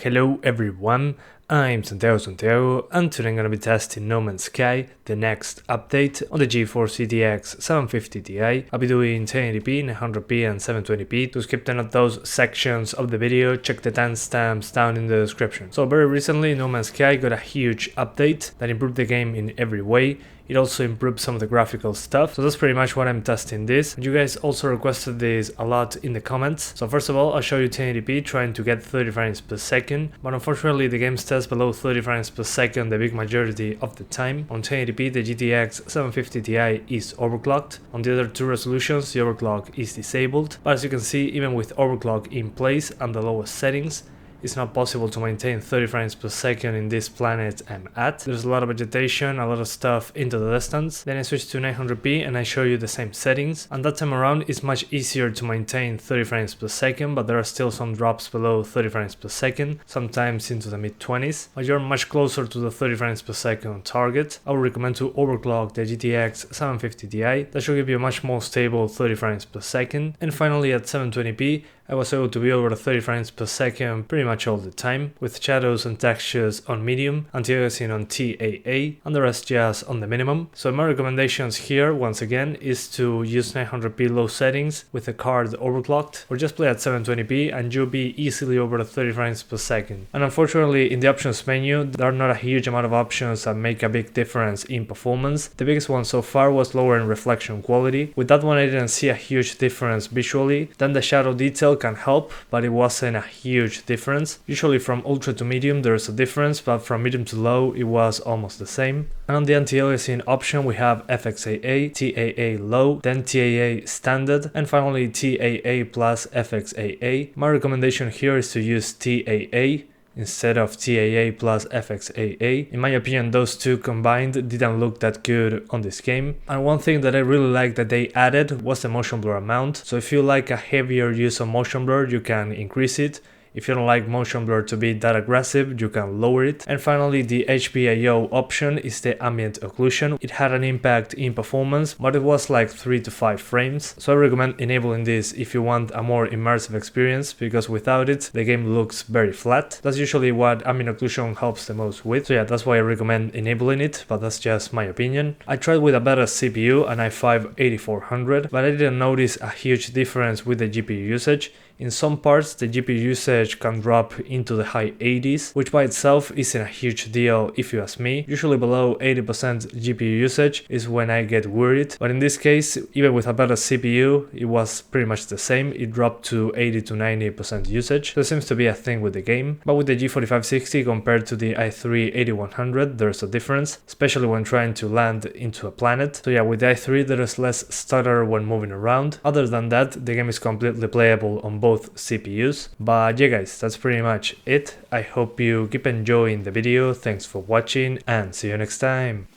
Hello everyone, I'm Santiago, and today I'm gonna be testing No Man's Sky, the next update on the Geforce GTX 750 Ti. I'll be doing 1080p, 900p and 720p. To skip none of those sections of the video, check the timestamps down in the description. So very recently, No Man's Sky got a huge update that improved the game in every way. It also improved some of the graphical stuff, so that's pretty much what I'm testing this. And you guys also requested this a lot in the comments. So first of all, I'll show you 1080p trying to get 30 frames per second, but unfortunately the game tests below 30 frames per second the big majority of the time. On 1080p the GTX 750 Ti is overclocked. On the other two resolutions the overclock is disabled, but as you can see, even with overclock in place and the lowest settings, it's not possible to maintain 30 frames per second in this planet I'm at. There's a lot of vegetation, a lot of stuff into the distance. Then I switch to 900p and I show you the same settings. And that time around it's much easier to maintain 30 frames per second, but there are still some drops below 30 frames per second, sometimes into the mid-20s. But you're much closer to the 30 frames per second target. I would recommend to overclock the GTX 750 Ti. That should give you a much more stable 30 frames per second. And finally at 720p, I was able to be over 30 frames per second pretty much all the time, with shadows and textures on medium, anti-aliasing on TAA, and the rest just on the minimum. So my recommendations here, once again, is to use 900p low settings with the card overclocked, or just play at 720p and you'll be easily over 30 frames per second. And unfortunately in the options menu, there are not a huge amount of options that make a big difference in performance. The biggest one so far was lowering reflection quality. With that one I didn't see a huge difference visually. Then the shadow detail can help, but it wasn't a huge difference. Usually from ultra to medium there is a difference, but from medium to low it was almost the same. And on the anti-aliasing option we have FXAA, TAA low, then TAA standard, and finally TAA plus FXAA. My recommendation here is to use TAA instead of TAA plus FXAA. In my opinion, those two combined didn't look that good on this game. And one thing that I really like that they added was the motion blur amount. So if you like a heavier use of motion blur, you can increase it. If you don't like motion blur to be that aggressive, you can lower it. And finally, the HBAO option is the ambient occlusion. It had an impact in performance, but it was like 3 to 5 frames. So I recommend enabling this if you want a more immersive experience, because without it, the game looks very flat. That's usually what ambient occlusion helps the most with. So yeah, that's why I recommend enabling it, but that's just my opinion. I tried with a better CPU, an i5-8400, but I didn't notice a huge difference with the GPU usage. In some parts, the GPU usage can drop into the high 80s, which by itself isn't a huge deal if you ask me. Usually below 80% GPU usage is when I get worried, but in this case, even with a better CPU, it was pretty much the same. It dropped to 80 to 90% usage. There seems to be a thing with the game, but with the G4560 compared to the i3-8100, there's a difference, especially when trying to land into a planet. So yeah, with the i3 there is less stutter when moving around. Other than that, the game is completely playable on both CPUs. But yeah guys, that's pretty much it. I hope you keep enjoying the video. Thanks for watching and see you next time.